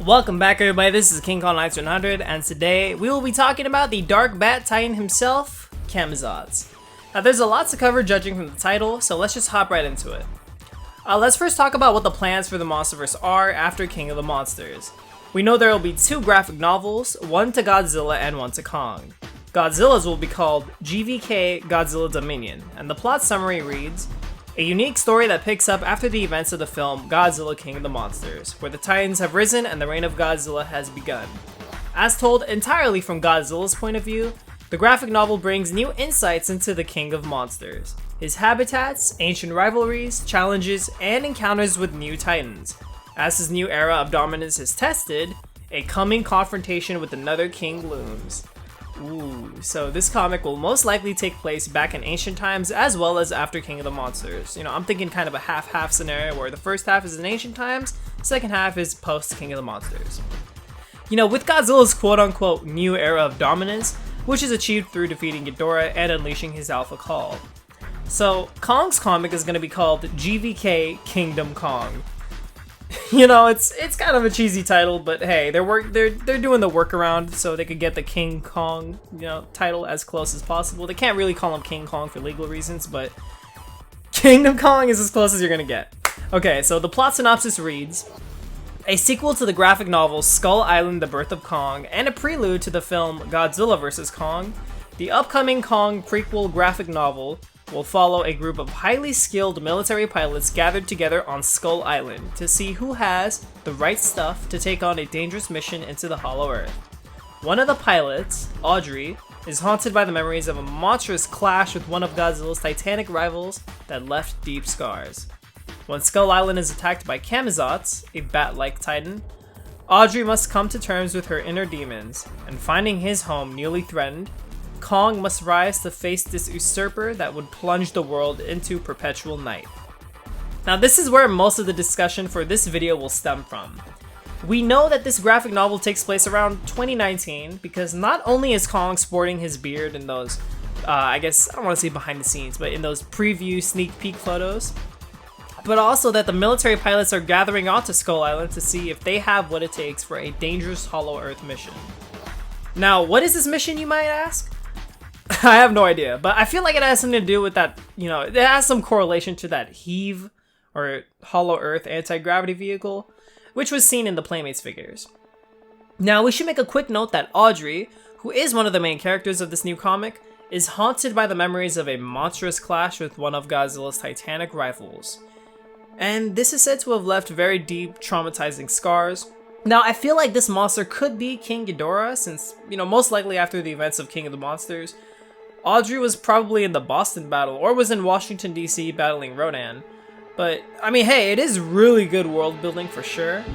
Welcome back, everybody. This is King Kong Knights 100, and today we will be talking about the Dark Bat Titan himself, Camazotz. Now, there's a lot to cover judging from the title, so let's just hop right into it. Let's first talk about what the plans for the Monsterverse are after King of the Monsters. We know there will be 2 graphic novels, one to Godzilla and one to Kong. Godzilla's will be called GvK Godzilla Dominion, and the plot summary reads, a unique story that picks up after the events of the film Godzilla King of the Monsters, where the Titans have risen and the reign of Godzilla has begun. As told entirely from Godzilla's point of view, the graphic novel brings new insights into the King of Monsters, his habitats, ancient rivalries, challenges, and encounters with new Titans. As his new era of dominance is tested, a coming confrontation with another king looms. Ooh, so this comic will most likely take place back in ancient times as well as after King of the Monsters. You know, I'm thinking kind of a half-half scenario where the first half is in ancient times, second half is post King of the Monsters. You know, with Godzilla's quote-unquote new era of dominance, which is achieved through defeating Ghidorah and unleashing his alpha call. So, Kong's comic is going to be called GvK Kingdom Kong. You know, it's kind of a cheesy title, but hey, they're doing the workaround so they could get the King Kong, title as close as possible. They can't really call him King Kong for legal reasons, but Kingdom Kong is as close as you're gonna get. Okay, so the plot synopsis reads, a sequel to the graphic novel Skull Island: The Birth of Kong, and a prelude to the film Godzilla vs. Kong, the upcoming Kong prequel graphic novel will follow a group of highly skilled military pilots gathered together on Skull Island to see who has the right stuff to take on a dangerous mission into the Hollow Earth. One of the pilots, Audrey, is haunted by the memories of a monstrous clash with one of Godzilla's titanic rivals that left deep scars. When Skull Island is attacked by Camazotz, a bat-like titan, Audrey must come to terms with her inner demons, and finding his home newly threatened, Kong must rise to face this usurper that would plunge the world into perpetual night. Now, this is where most of the discussion for this video will stem from. We know that this graphic novel takes place around 2019 because not only is Kong sporting his beard in those, I don't want to say behind the scenes, but in those preview sneak peek photos, but also that the military pilots are gathering onto Skull Island to see if they have what it takes for a dangerous Hollow Earth mission. Now, what is this mission, you might ask? I have no idea, but I feel like it has something to do with that, it has some correlation to that Heave, or Hollow Earth anti-gravity vehicle, which was seen in the Playmates figures. Now, we should make a quick note that Audrey, who is one of the main characters of this new comic, is haunted by the memories of a monstrous clash with one of Godzilla's titanic rivals. And this is said to have left very deep, traumatizing scars. Now, I feel like this monster could be King Ghidorah, since, most likely after the events of King of the Monsters, Audrey was probably in the Boston battle, or was in Washington, D.C. battling Rodan. But, hey, it is really good world building for sure.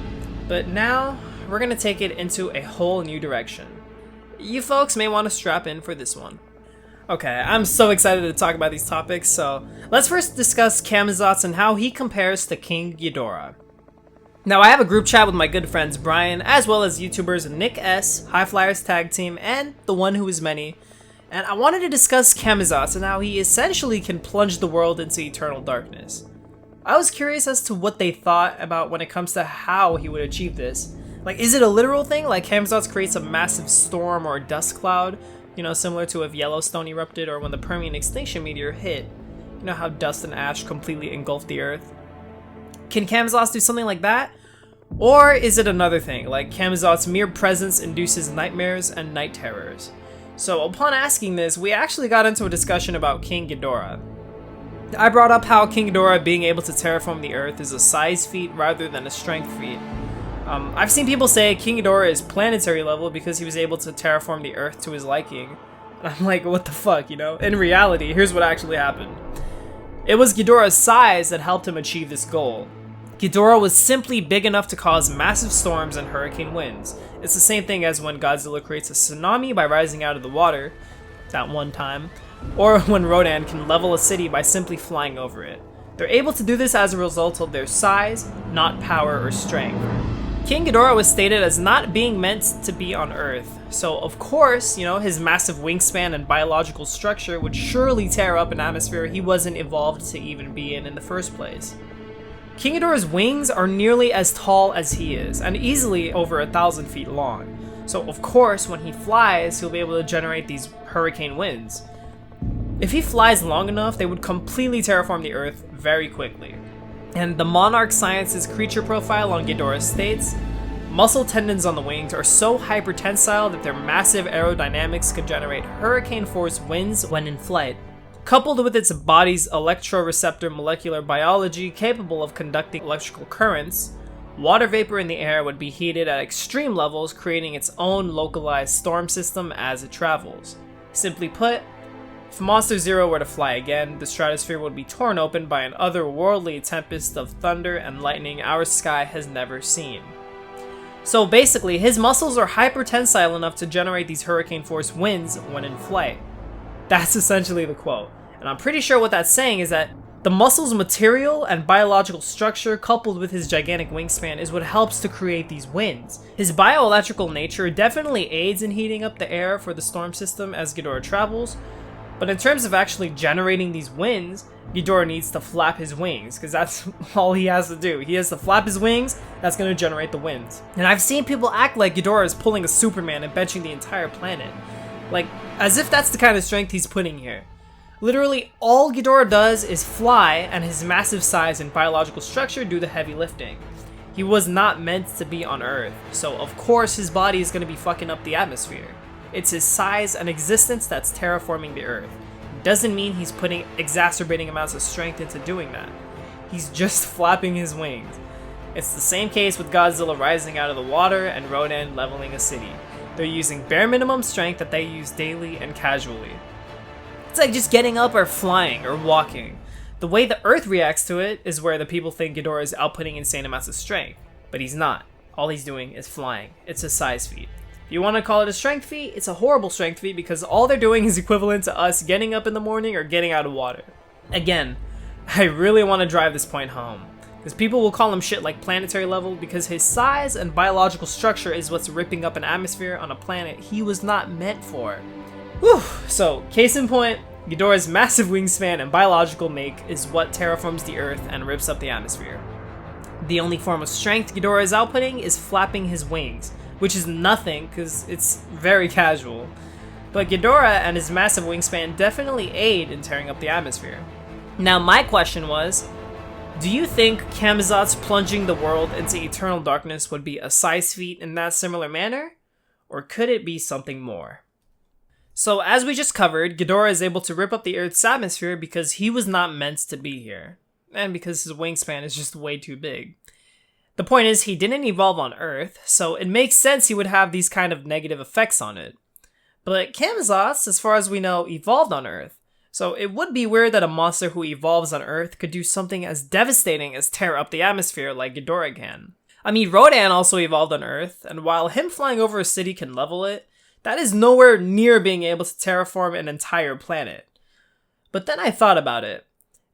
But now, we're gonna take it into a whole new direction. You folks may want to strap in for this one. Okay, I'm so excited to talk about these topics, so let's first discuss Camazotz and how he compares to King Ghidorah. Now, I have a group chat with my good friends Bryan, as well as YouTubers Nick S, High Flyers Tag Team, and TheOneWhoIsMany, and I wanted to discuss Camazotz and how he essentially can plunge the world into eternal darkness. I was curious as to what they thought about when it comes to how he would achieve this. Like, is it a literal thing, like Camazotz creates a massive storm or dust cloud, similar to if Yellowstone erupted or when the Permian extinction meteor hit, how dust and ash completely engulfed the earth? Can Camazotz do something like that? Or is it another thing, like Camazotz's mere presence induces nightmares and night terrors? So upon asking this, we actually got into a discussion about King Ghidorah. I brought up how King Ghidorah being able to terraform the earth is a size feat rather than a strength feat. I've seen people say King Ghidorah is planetary level because he was able to terraform the earth to his liking. And I'm like, what the fuck, In reality, here's what actually happened. It was Ghidorah's size that helped him achieve this goal. Ghidorah was simply big enough to cause massive storms and hurricane winds. It's the same thing as when Godzilla creates a tsunami by rising out of the water, that one time, or when Rodan can level a city by simply flying over it. They're able to do this as a result of their size, not power or strength. King Ghidorah was stated as not being meant to be on Earth, so of course, his massive wingspan and biological structure would surely tear up an atmosphere he wasn't evolved to even be in the first place. King Ghidorah's wings are nearly as tall as he is, and easily over 1,000 feet long. So of course, when he flies, he'll be able to generate these hurricane winds. If he flies long enough, they would completely terraform the Earth very quickly. And the Monarch Science's creature profile on Ghidorah states, muscle tendons on the wings are so hypertensile that their massive aerodynamics can generate hurricane force winds when in flight. Coupled with its body's electroreceptor molecular biology capable of conducting electrical currents, water vapor in the air would be heated at extreme levels, creating its own localized storm system as it travels. Simply put, if Monster Zero were to fly again, the stratosphere would be torn open by an otherworldly tempest of thunder and lightning our sky has never seen. So basically, his muscles are hypertensile enough to generate these hurricane force winds when in flight. That's essentially the quote. And I'm pretty sure what that's saying is that the muscle's material and biological structure coupled with his gigantic wingspan is what helps to create these winds. His bioelectrical nature definitely aids in heating up the air for the storm system as Ghidorah travels, but in terms of actually generating these winds, Ghidorah needs to flap his wings, because that's all he has to do. He has to flap his wings, that's going to generate the winds. And I've seen people act like Ghidorah is pulling a Superman and benching the entire planet. Like, as if that's the kind of strength he's putting here. Literally, all Ghidorah does is fly, and his massive size and biological structure do the heavy lifting. He was not meant to be on Earth, so of course his body is going to be fucking up the atmosphere. It's his size and existence that's terraforming the Earth. Doesn't mean he's putting exacerbating amounts of strength into doing that. He's just flapping his wings. It's the same case with Godzilla rising out of the water and Rodan leveling a city. They're using bare minimum strength that they use daily and casually. It's like just getting up or flying or walking. The way the Earth reacts to it is where the people think Ghidorah is outputting insane amounts of strength, but he's not. All he's doing is flying. It's a size feat. If you want to call it a strength feat, it's a horrible strength feat because all they're doing is equivalent to us getting up in the morning or getting out of water. Again, I really want to drive this point home, because people will call him shit like planetary level because his size and biological structure is what's ripping up an atmosphere on a planet he was not meant for. Whew. So, case in point, Ghidorah's massive wingspan and biological make is what terraforms the Earth and rips up the atmosphere. The only form of strength Ghidorah is outputting is flapping his wings, which is nothing because it's very casual. But Ghidorah and his massive wingspan definitely aid in tearing up the atmosphere. Now my question was, do you think Camazotz plunging the world into eternal darkness would be a size feat in that similar manner? Or could it be something more? So as we just covered, Ghidorah is able to rip up the Earth's atmosphere because he was not meant to be here. And because his wingspan is just way too big. The point is, he didn't evolve on Earth, so it makes sense he would have these kind of negative effects on it. But Camazotz, as far as we know, evolved on Earth, so it would be weird that a monster who evolves on Earth could do something as devastating as tear up the atmosphere like Ghidorah can. I mean, Rodan also evolved on Earth, and while him flying over a city can level it, that is nowhere near being able to terraform an entire planet. But then I thought about it.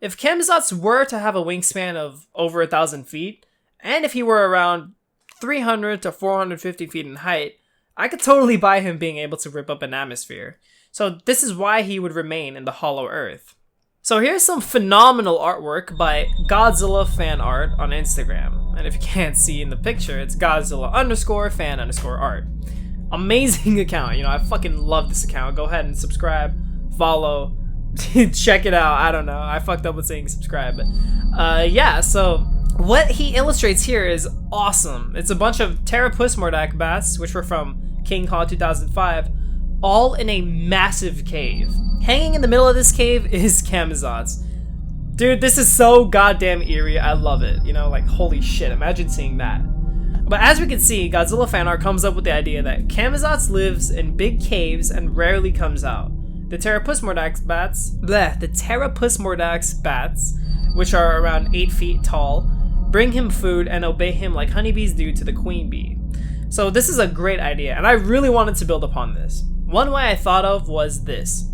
If Camazotz were to have a wingspan of over 1,000 feet, and if he were around 300 to 450 feet in height, I could totally buy him being able to rip up an atmosphere. So this is why he would remain in the Hollow Earth. So here's some phenomenal artwork by Godzilla fan art on Instagram. And if you can't see in the picture, it's Godzilla_fan_art. Amazing account, I fucking love this account. Go ahead and subscribe, follow, check it out. I don't know, I fucked up with saying subscribe, but yeah, so what he illustrates here is awesome. It's a bunch of Terrapussmordak bats, which were from King Kong 2005, all in a massive cave. Hanging in the middle of this cave is Camazotz. Dude, this is so goddamn eerie, I love it. Like, holy shit, imagine seeing that. But as we can see, Godzilla fan art comes up with the idea that Camazotz lives in big caves and rarely comes out. The Terrapussmordax bats, which are around 8 feet tall, bring him food and obey him like honeybees do to the queen bee. So this is a great idea, and I really wanted to build upon this. One way I thought of was this.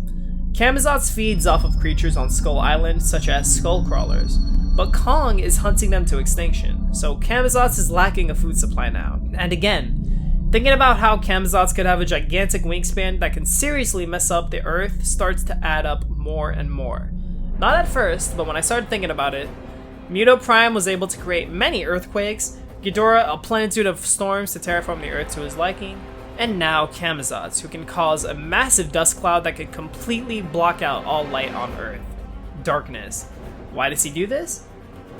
Camazotz feeds off of creatures on Skull Island, such as skull crawlers, but Kong is hunting them to extinction, so Camazotz is lacking a food supply now. And again, thinking about how Camazotz could have a gigantic wingspan that can seriously mess up the Earth starts to add up more and more. Not at first, but when I started thinking about it, Muto Prime was able to create many earthquakes, Ghidorah a plenitude of storms to terraform the earth to his liking, and now Camazotz, who can cause a massive dust cloud that could completely block out all light on Earth. Darkness. Why does he do this?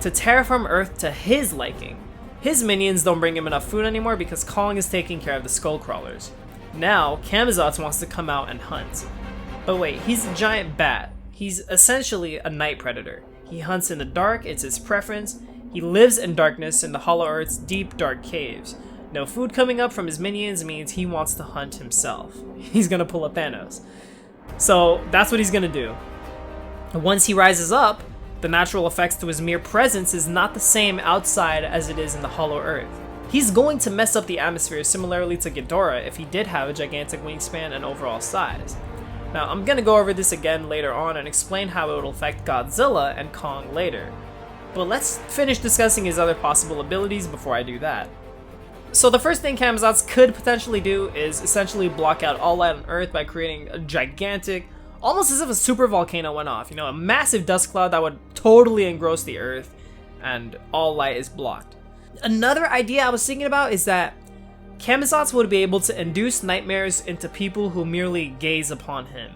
To terraform Earth to his liking. His minions don't bring him enough food anymore because Kong is taking care of the skull crawlers. Now, Camazotz wants to come out and hunt. But wait, he's a giant bat. He's essentially a night predator. He hunts in the dark, it's his preference. He lives in darkness in the Hollow Earth's deep, dark caves. No food coming up from his minions means he wants to hunt himself. He's gonna pull a Thanos. So that's what he's gonna do. Once he rises up, the natural effects to his mere presence is not the same outside as it is in the Hollow Earth. He's going to mess up the atmosphere similarly to Ghidorah if he did have a gigantic wingspan and overall size. Now I'm gonna go over this again later on and explain how it will affect Godzilla and Kong later. But let's finish discussing his other possible abilities before I do that. So the first thing Camazotz could potentially do is essentially block out all light on Earth by creating a gigantic, almost as if a super volcano went off, a massive dust cloud that would totally engross the Earth and all light is blocked. Another idea I was thinking about is that Camazotz would be able to induce nightmares into people who merely gaze upon him.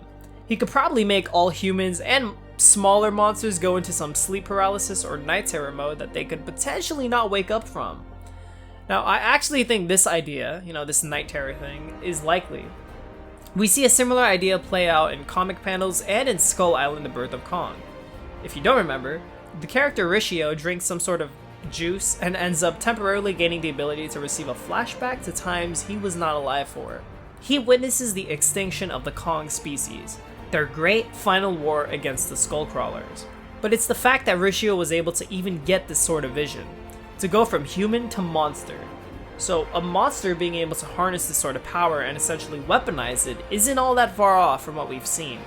He could probably make all humans and smaller monsters go into some sleep paralysis or night terror mode that they could potentially not wake up from. Now, I actually think this idea, this night terror thing, is likely. We see a similar idea play out in comic panels and in Skull Island: The Birth of Kong. If you don't remember, the character Rishio drinks some sort of juice and ends up temporarily gaining the ability to receive a flashback to times he was not alive for. He witnesses the extinction of the Kong species, their great final war against the Skullcrawlers. But it's the fact that Rishio was able to even get this sort of vision. To go from human to monster. So a monster being able to harness this sort of power and essentially weaponize it isn't all that far off from what we've seen.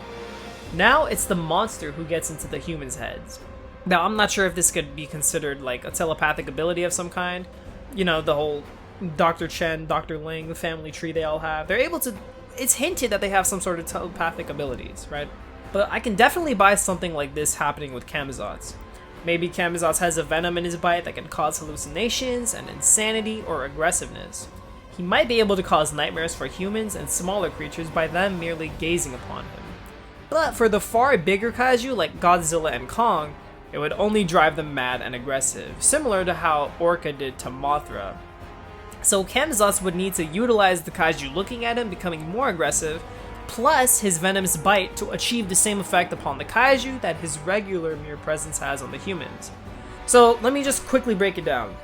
Now it's the monster who gets into the humans' heads. Now I'm not sure if this could be considered like a telepathic ability of some kind. The whole Dr. Chen, Dr. Ling, the family tree they all have. They're able to, it's hinted that they have some sort of telepathic abilities, right? But I can definitely buy something like this happening with Camazotz. Maybe Camazotz has a venom in his bite that can cause hallucinations and insanity or aggressiveness. He might be able to cause nightmares for humans and smaller creatures by them merely gazing upon him. But for the far bigger kaiju like Godzilla and Kong, it would only drive them mad and aggressive, similar to how Orca did to Mothra. So Camazotz would need to utilize the kaiju looking at him becoming more aggressive, plus his venomous bite to achieve the same effect upon the kaiju that his regular mere presence has on the humans. So let me just quickly break it down.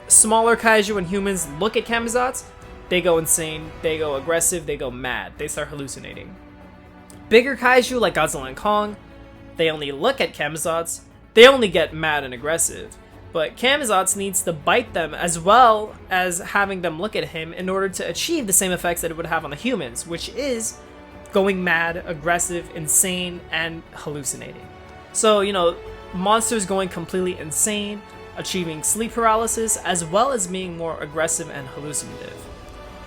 Smaller kaiju and humans look at Camazotz, they go insane, they go aggressive, they go mad, they start hallucinating. Bigger kaiju like Godzilla and Kong, they only look at Camazotz, they only get mad and aggressive. But Camazotz needs to bite them as well as having them look at him in order to achieve the same effects that it would have on the humans, which is going mad, aggressive, insane, and hallucinating. So, monsters going completely insane, achieving sleep paralysis, as well as being more aggressive and hallucinative.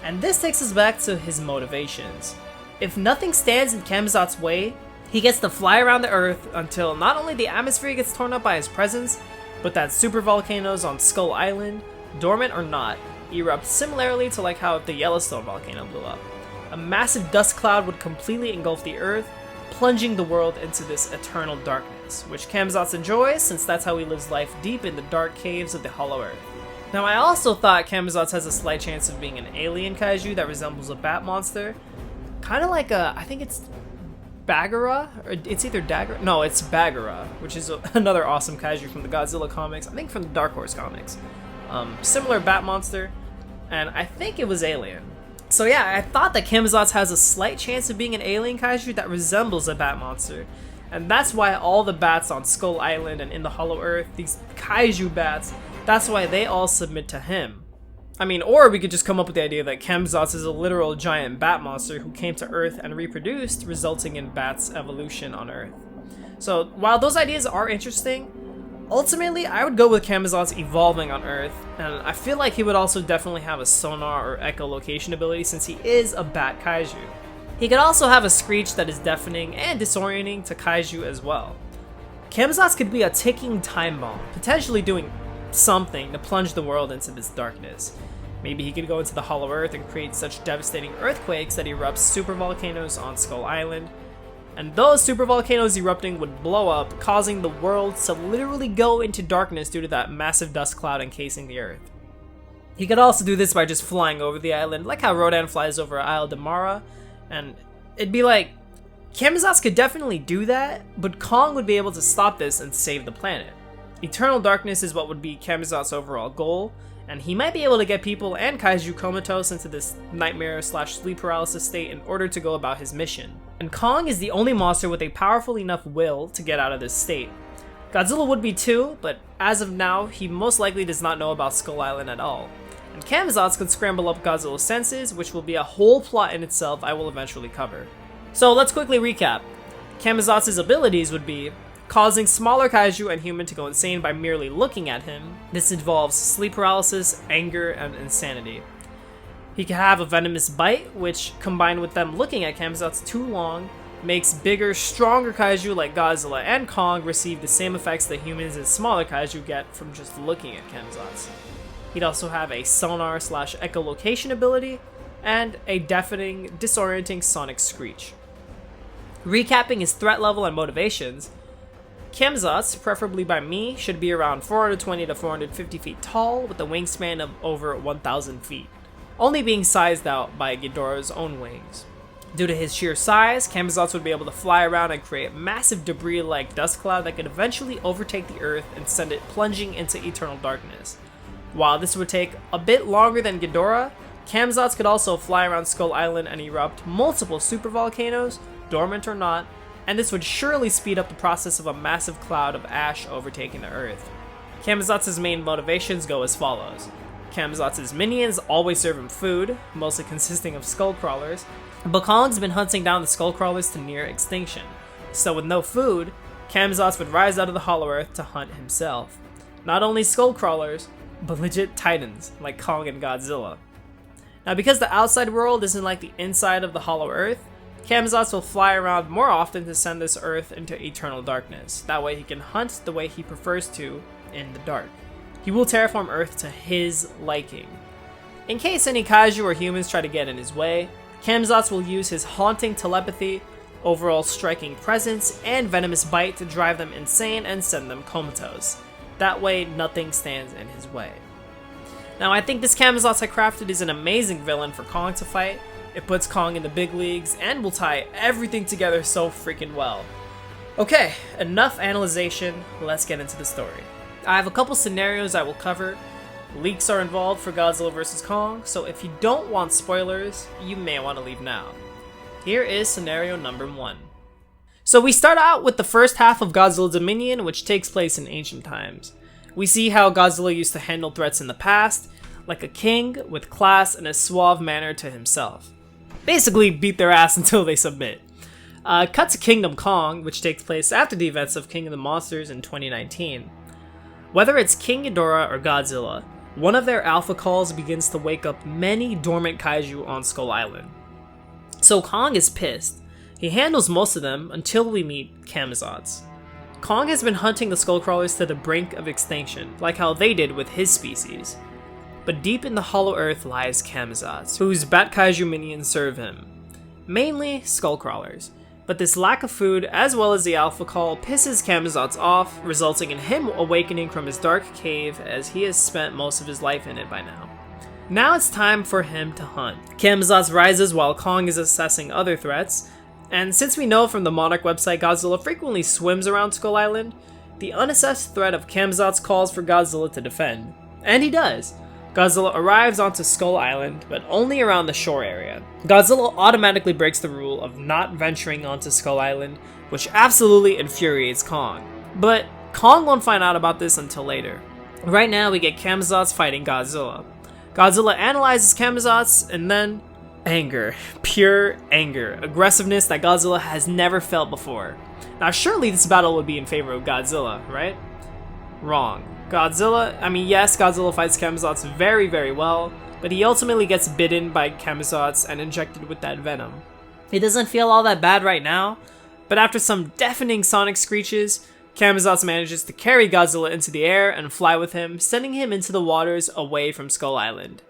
And this takes us back to his motivations. If nothing stands in Camazotz's way, he gets to fly around the Earth until not only the atmosphere gets torn up by his presence, but that supervolcanoes on Skull Island, dormant or not, erupt similarly to like how the Yellowstone volcano blew up. A massive dust cloud would completely engulf the Earth, plunging the world into this eternal darkness, which Camazotz enjoys since that's how he lives life deep in the dark caves of the Hollow Earth. Now I also thought Camazotz has a slight chance of being an alien kaiju that resembles a bat monster. Kind of like I think it's Bagheera? Or it's either Dagger? No, it's Bagheera, which is another awesome kaiju from the Godzilla comics, I think from the Dark Horse comics. Similar bat monster, and I think it was alien. So yeah, I thought that Camazotz has a slight chance of being an alien kaiju that resembles a bat monster. And that's why all the bats on Skull Island and in the Hollow Earth, these kaiju bats, that's why they all submit to him. I mean, or we could just come up with the idea that Camazotz is a literal giant bat monster who came to Earth and reproduced, resulting in bats' evolution on Earth. So while those ideas are interesting, ultimately, I would go with Camazotz evolving on Earth, and I feel like he would also definitely have a sonar or echolocation ability since he is a bat kaiju. He could also have a screech that is deafening and disorienting to kaiju as well. Camazotz could be a ticking time bomb, potentially doing something to plunge the world into this darkness. Maybe he could go into the Hollow Earth and create such devastating earthquakes that erupts supervolcanoes on Skull Island, and those supervolcanoes erupting would blow up, causing the world to literally go into darkness due to that massive dust cloud encasing the Earth. He could also do this by just flying over the island, like how Rodan flies over Isle de Mara, and it'd be like, Camazotz could definitely do that, but Kong would be able to stop this and save the planet. Eternal darkness is what would be Camazotz's overall goal, and he might be able to get people and kaiju comatose into this nightmare/sleep paralysis state in order to go about his mission. And Kong is the only monster with a powerful enough will to get out of this state. Godzilla would be too, but as of now, he most likely does not know about Skull Island at all. And Camazotz could scramble up Godzilla's senses, which will be a whole plot in itself I will eventually cover. So let's quickly recap. Camazotz's abilities would be causing smaller kaiju and human to go insane by merely looking at him. This involves sleep paralysis, anger, and insanity. He can have a venomous bite, which combined with them looking at Camazotz too long, makes bigger, stronger kaiju like Godzilla and Kong receive the same effects that humans and smaller kaiju get from just looking at Camazotz. He'd also have a sonar/echolocation ability, and a deafening, disorienting sonic screech. Recapping his threat level and motivations, Camazotz, preferably by me, should be around 420 to 450 feet tall with a wingspan of over 1,000 feet, only being sized out by Ghidorah's own wings. Due to his sheer size, Camazotz would be able to fly around and create massive debris-like dust cloud that could eventually overtake the Earth and send it plunging into eternal darkness. While this would take a bit longer than Ghidorah, Camazotz could also fly around Skull Island and erupt multiple supervolcanoes, dormant or not, and this would surely speed up the process of a massive cloud of ash overtaking the Earth. Camazotz's main motivations go as follows. Camazotz's minions always serve him food, mostly consisting of skull crawlers, but Kong's been hunting down the skull crawlers to near extinction, so with no food, Camazotz would rise out of the Hollow Earth to hunt himself. Not only skull crawlers, but legit titans like Kong and Godzilla. Now because the outside world isn't like the inside of the Hollow Earth, Camazotz will fly around more often to send this Earth into eternal darkness. That way he can hunt the way he prefers to in the dark. He will terraform Earth to his liking. In case any kaiju or humans try to get in his way, Camazotz will use his haunting telepathy, overall striking presence, and venomous bite to drive them insane and send them comatose. That way nothing stands in his way. Now I think this Camazotz I crafted is an amazing villain for Kong to fight. It puts Kong in the big leagues and will tie everything together so freaking well. Okay, enough analyzation, let's get into the story. I have a couple scenarios I will cover. Leaks are involved for Godzilla vs. Kong, so if you don't want spoilers, you may want to leave now. Here is scenario number 1. So we start out with the first half of Godzilla Dominion, which takes place in ancient times. We see how Godzilla used to handle threats in the past, like a king with class and a suave manner to himself. Basically beat their ass until they submit. Cut to Kingdom Kong, which takes place after the events of King of the Monsters in 2019. Whether it's King Ghidorah or Godzilla, one of their alpha calls begins to wake up many dormant kaiju on Skull Island. So Kong is pissed. He handles most of them until we meet Camazotz. Kong has been hunting the skullcrawlers to the brink of extinction, like how they did with his species. But deep in the Hollow Earth lies Camazotz, whose Bat Kaiju minions serve him. Mainly skullcrawlers, but this lack of food as well as the alpha call pisses Camazotz off, resulting in him awakening from his dark cave as he has spent most of his life in it by now. Now it's time for him to hunt. Camazotz rises while Kong is assessing other threats, and since we know from the Monarch website Godzilla frequently swims around Skull Island, the unassessed threat of Camazotz calls for Godzilla to defend. And he does. Godzilla arrives onto Skull Island, but only around the shore area. Godzilla automatically breaks the rule of not venturing onto Skull Island, which absolutely infuriates Kong. But Kong won't find out about this until later. Right now we get Camazotz fighting Godzilla. Godzilla analyzes Camazotz, and then anger. Pure anger. Aggressiveness that Godzilla has never felt before. Now surely this battle would be in favor of Godzilla, right? Wrong. Yes, Godzilla fights Camazotz very, very well, but he ultimately gets bitten by Camazotz and injected with that venom. It doesn't feel all that bad right now, but after some deafening sonic screeches, Camazotz manages to carry Godzilla into the air and fly with him, sending him into the waters away from Skull Island.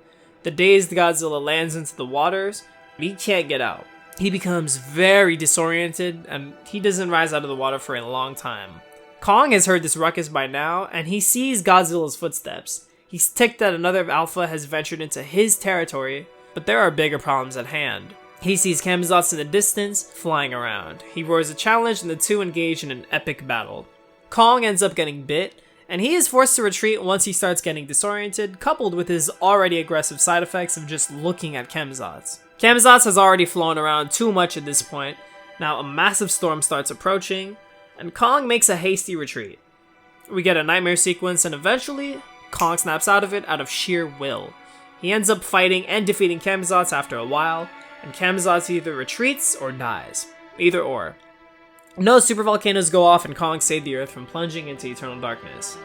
The dazed Godzilla lands into the waters, but he can't get out. He becomes very disoriented, and he doesn't rise out of the water for a long time. Kong has heard this ruckus by now, and he sees Godzilla's footsteps. He's ticked that another alpha has ventured into his territory, but there are bigger problems at hand. He sees Camazotz in the distance, flying around. He roars a challenge, and the two engage in an epic battle. Kong ends up getting bit, and he is forced to retreat once he starts getting disoriented, coupled with his already aggressive side effects of just looking at Camazotz. Camazotz has already flown around too much at this point. Now a massive storm starts approaching, and Kong makes a hasty retreat. We get a nightmare sequence, and eventually, Kong snaps out of it out of sheer will. He ends up fighting and defeating Camazotz after a while, and Camazotz either retreats or dies. Either or. No supervolcanoes go off, and Kong saved the Earth from plunging into eternal darkness.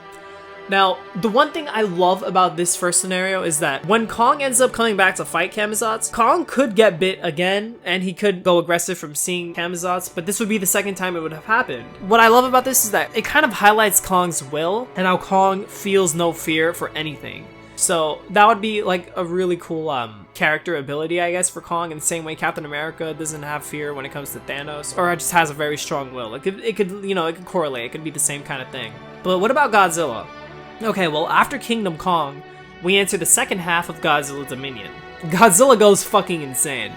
Now, the one thing I love about this first scenario is that when Kong ends up coming back to fight Camazotz, Kong could get bit again, and he could go aggressive from seeing Camazotz, but this would be the second time it would have happened. What I love about this is that it kind of highlights Kong's will, and how Kong feels no fear for anything. So that would be like a really cool character ability, I guess, for Kong, in the same way Captain America doesn't have fear when it comes to Thanos, or just has a very strong will. It could correlate. It could be the same kind of thing. But what about Godzilla? Okay, well, after Kingdom Kong, we enter the second half of Godzilla Dominion. Godzilla goes fucking insane.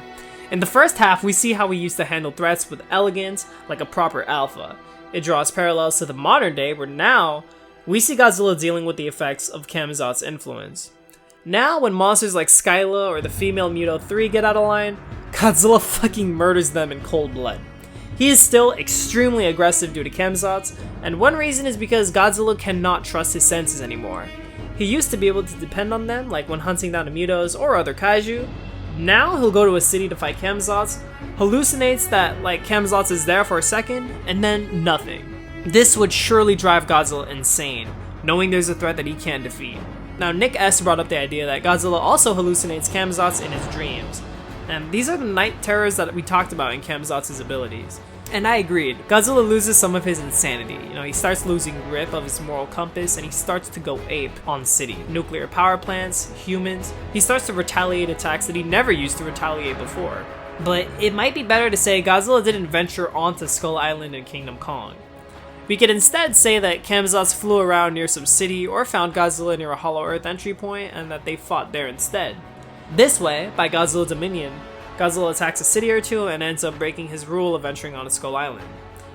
In the first half, we see how he used to handle threats with elegance, like a proper alpha. It draws parallels to the modern day, where now, we see Godzilla dealing with the effects of Camazotz's influence. Now, when monsters like Skyla or the female Muto 3 get out of line, Godzilla fucking murders them in cold blood. He is still extremely aggressive due to Camazotz, and one reason is because Godzilla cannot trust his senses anymore. He used to be able to depend on them, like when hunting down the Mutos or other kaiju. Now he'll go to a city to fight Camazotz, hallucinates that like Camazotz is there for a second, and then nothing. This would surely drive Godzilla insane, knowing there's a threat that he can't defeat. Now Nick S brought up the idea that Godzilla also hallucinates Camazotz in his dreams, and these are the night terrors that we talked about in Camazotz's abilities. And I agreed. Godzilla loses some of his insanity. He starts losing grip of his moral compass, and he starts to go ape on city. Nuclear power plants, humans. He starts to retaliate attacks that he never used to retaliate before. But it might be better to say Godzilla didn't venture onto Skull Island in Kingdom Kong. We could instead say that Camazotz flew around near some city or found Godzilla near a Hollow Earth entry point, and that they fought there instead. This way, by Godzilla Dominion, Godzilla attacks a city or two and ends up breaking his rule of venturing onto Skull Island.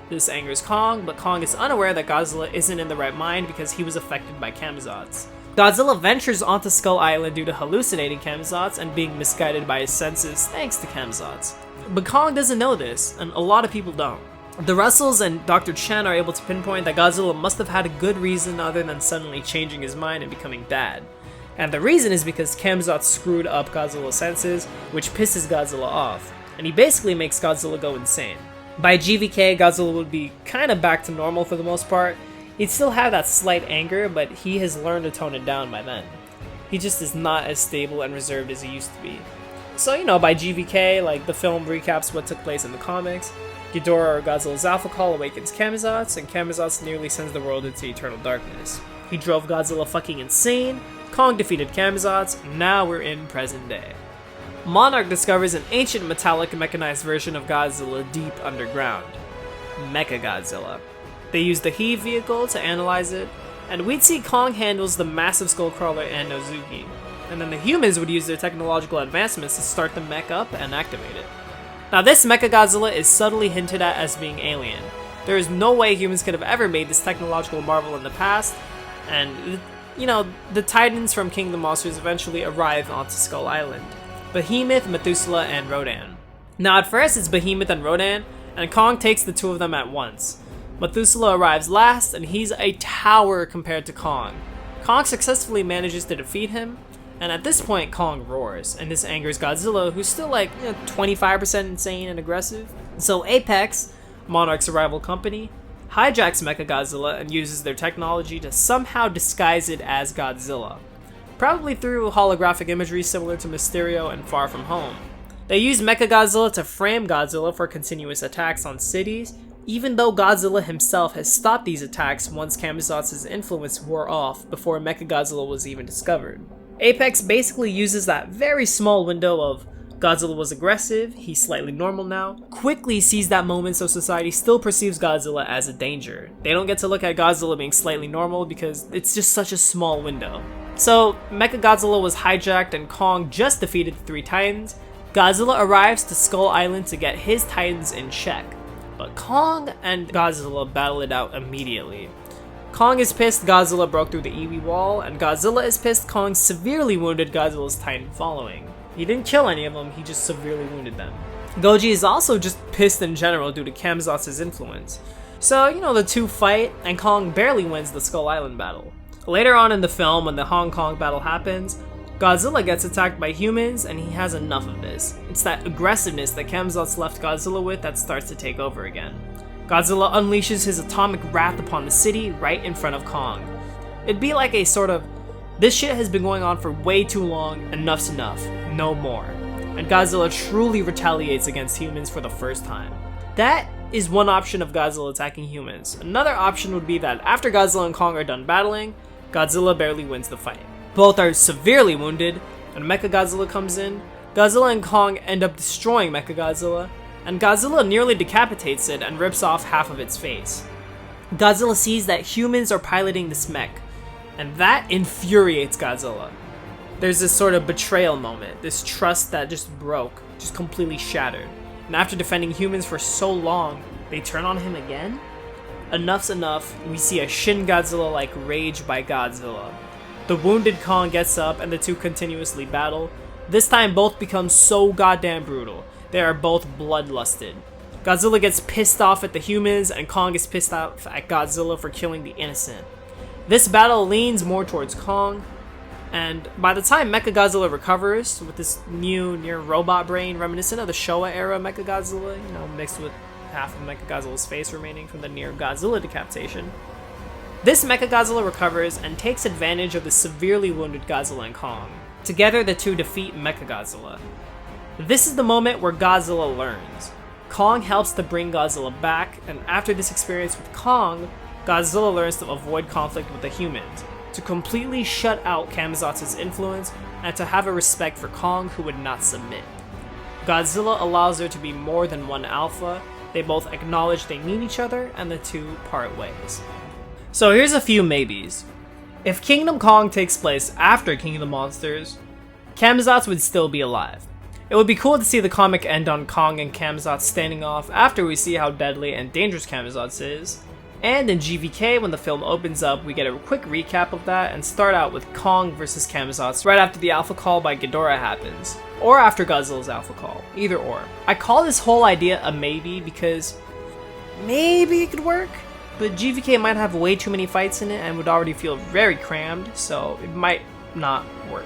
This angers Kong, but Kong is unaware that Godzilla isn't in the right mind because he was affected by Camazotz. Godzilla ventures onto Skull Island due to hallucinating Camazotz and being misguided by his senses thanks to Camazotz. But Kong doesn't know this, and a lot of people don't. The Russells and Dr. Chen are able to pinpoint that Godzilla must have had a good reason other than suddenly changing his mind and becoming bad. And the reason is because Camazotz screwed up Godzilla's senses, which pisses Godzilla off, and he basically makes Godzilla go insane. By GvK, Godzilla would be kinda back to normal for the most part. He'd still have that slight anger, but he has learned to tone it down by then. He just is not as stable and reserved as he used to be. So, by GvK, like the film recaps what took place in the comics, Ghidorah or Godzilla's Alpha Call awakens Camazotz, and Camazotz nearly sends the world into eternal darkness. He drove Godzilla fucking insane, Kong defeated Camazotz, and now we're in present day. Monarch discovers an ancient metallic mechanized version of Godzilla deep underground. Mechagodzilla. They use the Heave vehicle to analyze it, and we'd see Kong handles the massive Skullcrawler and Nozuki, and then the humans would use their technological advancements to start the mech up and activate it. Now this Mechagodzilla is subtly hinted at as being alien. There is no way humans could have ever made this technological marvel in the past, and the Titans from King of the Monsters eventually arrive onto Skull Island. Behemoth, Methuselah, and Rodan. Now at first it's Behemoth and Rodan, and Kong takes the two of them at once. Methuselah arrives last, and he's a tower compared to Kong. Kong successfully manages to defeat him, and at this point Kong roars, and this angers Godzilla, who's still 25% insane and aggressive. So Apex, Monarch's rival company, hijacks Mechagodzilla and uses their technology to somehow disguise it as Godzilla. Probably through holographic imagery similar to Mysterio and Far From Home. They use Mechagodzilla to frame Godzilla for continuous attacks on cities, even though Godzilla himself has stopped these attacks once Camazotz's influence wore off before Mechagodzilla was even discovered. Apex basically uses that very small window of Godzilla was aggressive, he's slightly normal now, quickly sees that moment so society still perceives Godzilla as a danger. They don't get to look at Godzilla being slightly normal because it's just such a small window. So, Mechagodzilla was hijacked and Kong just defeated the 3 Titans. Godzilla arrives to Skull Island to get his Titans in check. But Kong and Godzilla battle it out immediately. Kong is pissed Godzilla broke through the Iwi wall, and Godzilla is pissed Kong severely wounded Godzilla's Titan following. He didn't kill any of them, he just severely wounded them. Goji is also just pissed in general due to Camazotz's influence. So, the two fight, and Kong barely wins the Skull Island battle. Later on in the film, when the Hong Kong battle happens, Godzilla gets attacked by humans, and he has enough of this. It's that aggressiveness that Camazotz left Godzilla with that starts to take over again. Godzilla unleashes his atomic wrath upon the city right in front of Kong. It'd be like a sort of, this shit has been going on for way too long, enough's enough, no more. And Godzilla truly retaliates against humans for the first time. That is one option of Godzilla attacking humans. Another option would be that after Godzilla and Kong are done battling, Godzilla barely wins the fight. Both are severely wounded, and Mechagodzilla comes in. Godzilla and Kong end up destroying Mechagodzilla, and Godzilla nearly decapitates it and rips off half of its face. Godzilla sees that humans are piloting this mech, and that infuriates Godzilla. There's this sort of betrayal moment, this trust that just broke, just completely shattered. And after defending humans for so long, they turn on him again? Enough's enough, we see a Shin Godzilla-like rage by Godzilla. The wounded Kong gets up and the two continuously battle. This time both become so goddamn brutal. They are both bloodlusted. Godzilla gets pissed off at the humans and Kong is pissed off at Godzilla for killing the innocent. This battle leans more towards Kong, and by the time Mechagodzilla recovers with this new near robot brain reminiscent of the Showa era Mechagodzilla, mixed with half of Mechagodzilla's face remaining from the near Godzilla decapitation, this Mechagodzilla recovers and takes advantage of the severely wounded Godzilla and Kong. Together, the two defeat Mechagodzilla. This is the moment where Godzilla learns. Kong helps to bring Godzilla back, and after this experience with Kong, Godzilla learns to avoid conflict with the humans, to completely shut out Camazotz's influence, and to have a respect for Kong who would not submit. Godzilla allows there to be more than one alpha, they both acknowledge they need each other, and the two part ways. So here's a few maybes. If Kingdom Kong takes place after King of the Monsters, Camazotz would still be alive. It would be cool to see the comic end on Kong and Camazotz standing off after we see how deadly and dangerous Camazotz is. And in GvK, when the film opens up, we get a quick recap of that and start out with Kong versus Camazotz right after the alpha call by Ghidorah happens. Or after Godzilla's alpha call, either or. I call this whole idea a maybe because maybe it could work, but GvK might have way too many fights in it and would already feel very crammed, so it might not work.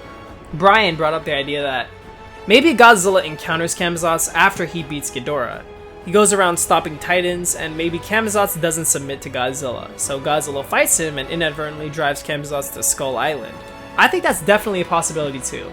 Bryan brought up the idea that maybe Godzilla encounters Camazotz after he beats Ghidorah. He goes around stopping Titans, and maybe Camazotz doesn't submit to Godzilla, so Godzilla fights him and inadvertently drives Camazotz to Skull Island. I think that's definitely a possibility too.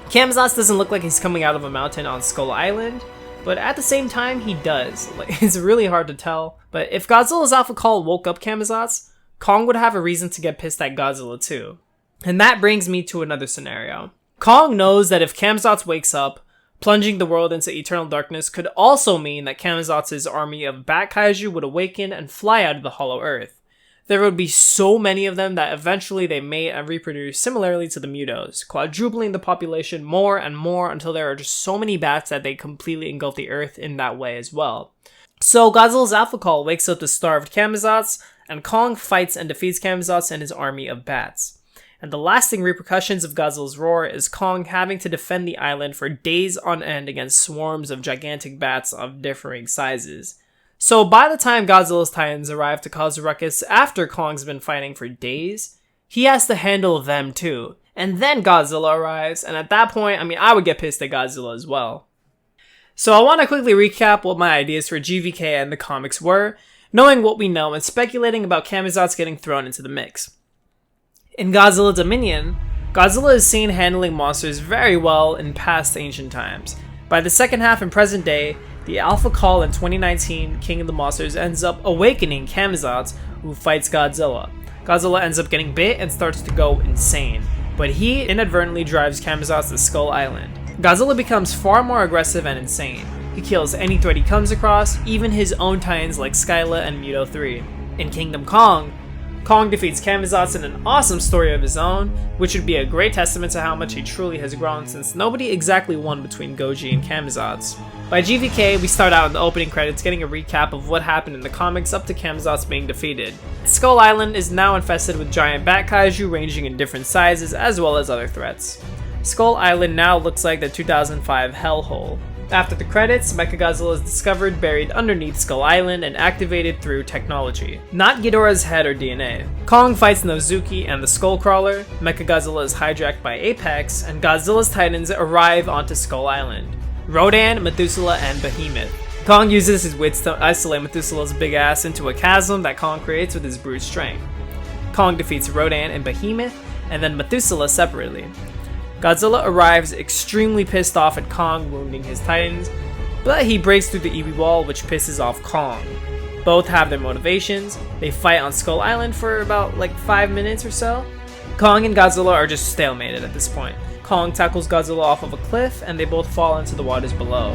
Camazotz doesn't look like he's coming out of a mountain on Skull Island, but at the same time he does. It's really hard to tell, but if Godzilla's alpha call woke up Camazotz, Kong would have a reason to get pissed at Godzilla too. And that brings me to another scenario. Kong knows that if Camazotz wakes up, plunging the world into eternal darkness could also mean that Camazotz's army of Bat Kaiju would awaken and fly out of the hollow earth. There would be so many of them that eventually they mate and reproduce similarly to the Mutos, quadrupling the population more and more until there are just so many bats that they completely engulf the earth in that way as well. So Godzilla's alpha call wakes up the starved Camazotz, and Kong fights and defeats Camazotz and his army of bats. And the lasting repercussions of Godzilla's roar is Kong having to defend the island for days on end against swarms of gigantic bats of differing sizes. So by the time Godzilla's Titans arrive to cause a ruckus after Kong's been fighting for days, he has to handle them too. And then Godzilla arrives, and at that point, I would get pissed at Godzilla as well. So I want to quickly recap what my ideas for GvK and the comics were, knowing what we know and speculating about Camazotz getting thrown into the mix. In Godzilla Dominion, Godzilla is seen handling monsters very well in past ancient times. By the second half in present day, The alpha call in 2019 King of the Monsters ends up awakening Camazotz, who fights Godzilla. Godzilla ends up getting bit and starts to go insane, but he inadvertently drives Camazotz to Skull Island. Godzilla becomes far more aggressive and insane. He kills any threat he comes across, even his own titans like Skyla and Muto 3. In Kingdom Kong, Kong defeats Camazotz in an awesome story of his own, which would be a great testament to how much he truly has grown since nobody exactly won between Goji and Camazotz. By GvK, we start out in the opening credits getting a recap of what happened in the comics up to Camazotz being defeated. Skull Island is now infested with giant bat kaiju ranging in different sizes as well as other threats. Skull Island now looks like the 2005 hellhole. After the credits, Mechagodzilla is discovered buried underneath Skull Island and activated through technology, not Ghidorah's head or DNA. Kong fights Nozuki and the Skullcrawler, Mechagodzilla is hijacked by Apex, and Godzilla's titans arrive onto Skull Island. Rodan, Methuselah, and Behemoth. Kong uses his wits to isolate Methuselah's big ass into a chasm that Kong creates with his brute strength. Kong defeats Rodan and Behemoth, and then Methuselah separately. Godzilla arrives extremely pissed off at Kong wounding his titans, but he breaks through the EV wall, which pisses off Kong. Both have their motivations. They fight on Skull Island for about 5 minutes or so. Kong and Godzilla are just stalemated at this point. Kong tackles Godzilla off of a cliff and they both fall into the waters below.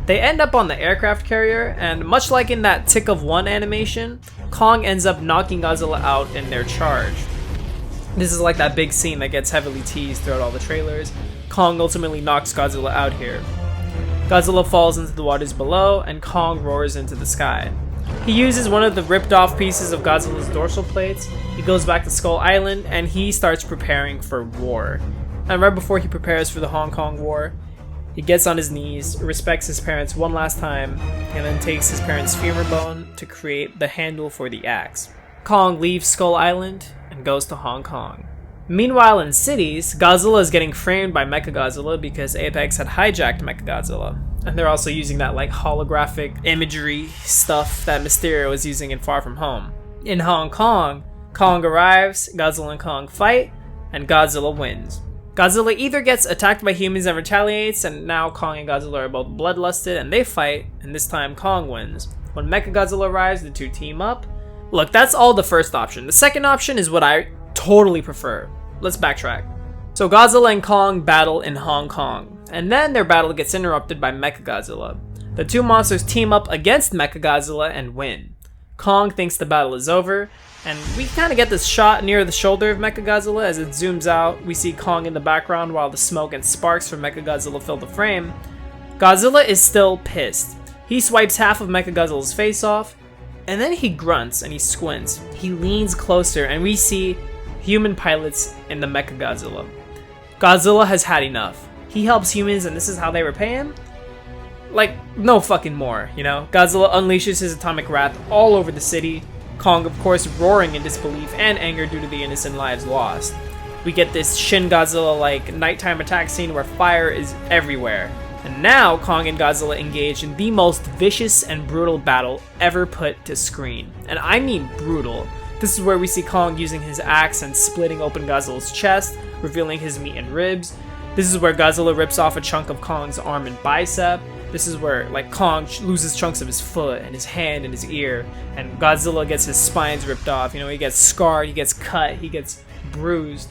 They end up on the aircraft carrier, and much like in that Tick of One animation, Kong ends up knocking Godzilla out in their charge. This is like that big scene that gets heavily teased throughout all the trailers. Kong ultimately knocks Godzilla out here. Godzilla falls into the waters below, and Kong roars into the sky. He uses one of the ripped off pieces of Godzilla's dorsal plates, he goes back to Skull Island, and he starts preparing for war. And right before he prepares for the Hong Kong War, he gets on his knees, respects his parents one last time, and then takes his parents' femur bone to create the handle for the axe. Kong leaves Skull Island and goes to Hong Kong. Meanwhile in cities, Godzilla is getting framed by Mechagodzilla because Apex had hijacked Mechagodzilla. And they're also using that holographic imagery stuff that Mysterio is using in Far From Home. In Hong Kong, Kong arrives, Godzilla and Kong fight, and Godzilla wins. Godzilla either gets attacked by humans and retaliates, and now Kong and Godzilla are both bloodlusted and they fight, and this time Kong wins. When Mechagodzilla arrives, the two team up. Look, that's all the first option. The second option is what I totally prefer. Let's backtrack. So Godzilla and Kong battle in Hong Kong, and then their battle gets interrupted by Mechagodzilla. The two monsters team up against Mechagodzilla and win. Kong thinks the battle is over, and we kind of get this shot near the shoulder of Mechagodzilla. As it zooms out, we see Kong in the background while the smoke and sparks from Mechagodzilla fill the frame. Godzilla is still pissed. He swipes half of Mechagodzilla's face off, and then he grunts and he squints. He leans closer and we see human pilots in the Mechagodzilla. Godzilla has had enough. He helps humans and this is how they repay him? No fucking more, you know? Godzilla unleashes his atomic wrath all over the city. Kong, of course, roaring in disbelief and anger due to the innocent lives lost. We get this Shin Godzilla-like nighttime attack scene where fire is everywhere. And now, Kong and Godzilla engage in the most vicious and brutal battle ever put to screen. And I mean brutal. This is where we see Kong using his axe and splitting open Godzilla's chest, revealing his meat and ribs. This is where Godzilla rips off a chunk of Kong's arm and bicep. This is where, Kong loses chunks of his foot and his hand and his ear. And Godzilla gets his spines ripped off. You know, he gets scarred, he gets cut, he gets bruised.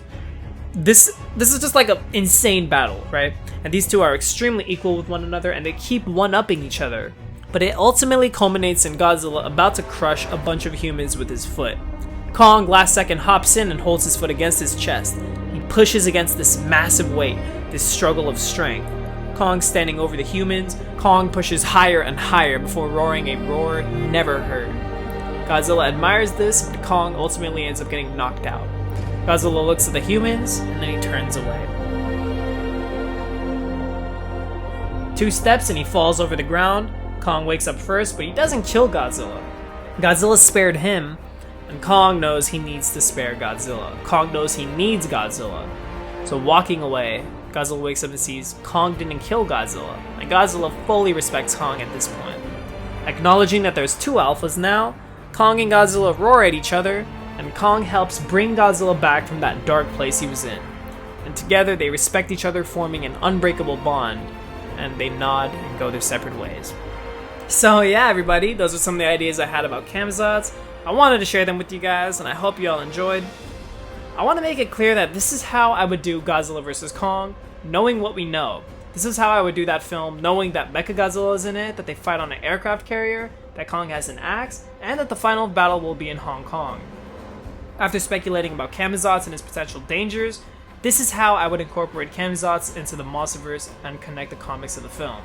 This is just an insane battle, right? And these two are extremely equal with one another and they keep one-upping each other. But it ultimately culminates in Godzilla about to crush a bunch of humans with his foot. Kong last second hops in and holds his foot against his chest. He pushes against this massive weight, this struggle of strength. Kong standing over the humans, Kong pushes higher and higher before roaring a roar never heard. Godzilla admires this, but Kong ultimately ends up getting knocked out. Godzilla looks at the humans, and then he turns away. 2 steps and he falls over the ground. Kong wakes up first, but he doesn't kill Godzilla. Godzilla spared him, and Kong knows he needs to spare Godzilla. Kong knows he needs Godzilla. So walking away, Godzilla wakes up and sees Kong didn't kill Godzilla, and Godzilla fully respects Kong at this point. Acknowledging that there's 2 alphas now, Kong and Godzilla roar at each other, and Kong helps bring Godzilla back from that dark place he was in. And together they respect each other, forming an unbreakable bond, and they nod and go their separate ways. So yeah, everybody, those are some of the ideas I had about Camazotz. I wanted to share them with you guys, and I hope you all enjoyed. I want to make it clear that this is how I would do Godzilla vs. Kong, knowing what we know. This is how I would do that film, knowing that Mechagodzilla is in it, that they fight on an aircraft carrier, that Kong has an axe, and that the final battle will be in Hong Kong. After speculating about Camazotz and his potential dangers, this is how I would incorporate Camazotz into the Monsterverse and connect the comics of the film.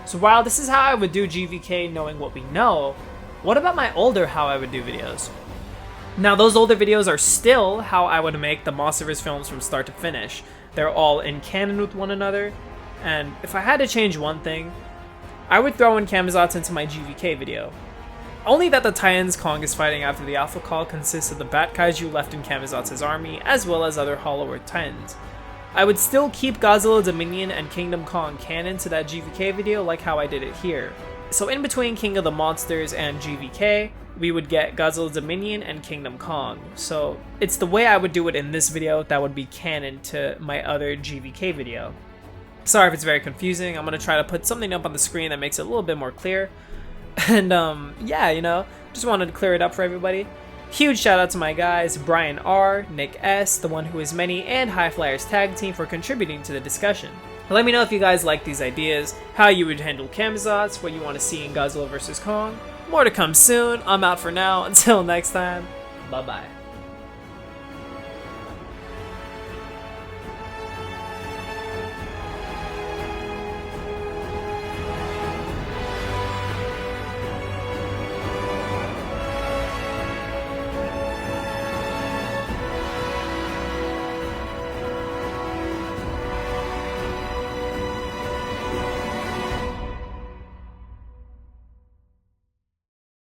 So while this is how I would do GvK knowing what we know, what about my older how I would do videos? Now those older videos are still how I would make the Monsterverse films from start to finish. They're all in canon with one another, and if I had to change one thing, I would throw in Camazotz into my GvK video. Only that the Titans Kong is fighting after the Alpha Call consists of the Bat Kaiju left in Camazotz' army, as well as other Hollow Earth Titans. I would still keep Godzilla Dominion and Kingdom Kong canon to that GvK video like how I did it here. So in between King of the Monsters and GvK, we would get Godzilla Dominion and Kingdom Kong. So it's the way I would do it in this video that would be canon to my other GvK video. Sorry if it's very confusing. I'm going to try to put something up on the screen that makes it a little bit more clear. And yeah, you know, just wanted to clear it up for everybody. Huge shout out to my guys Bryan R, Nick S, TheOneWhoIsMany, and High Flyers Tag Team for contributing to the discussion. Let me know if you guys like these ideas, how you would handle Camazotz, what you want to see in Godzilla vs. Kong. More to come soon. I'm out for now. Until next time, bye bye.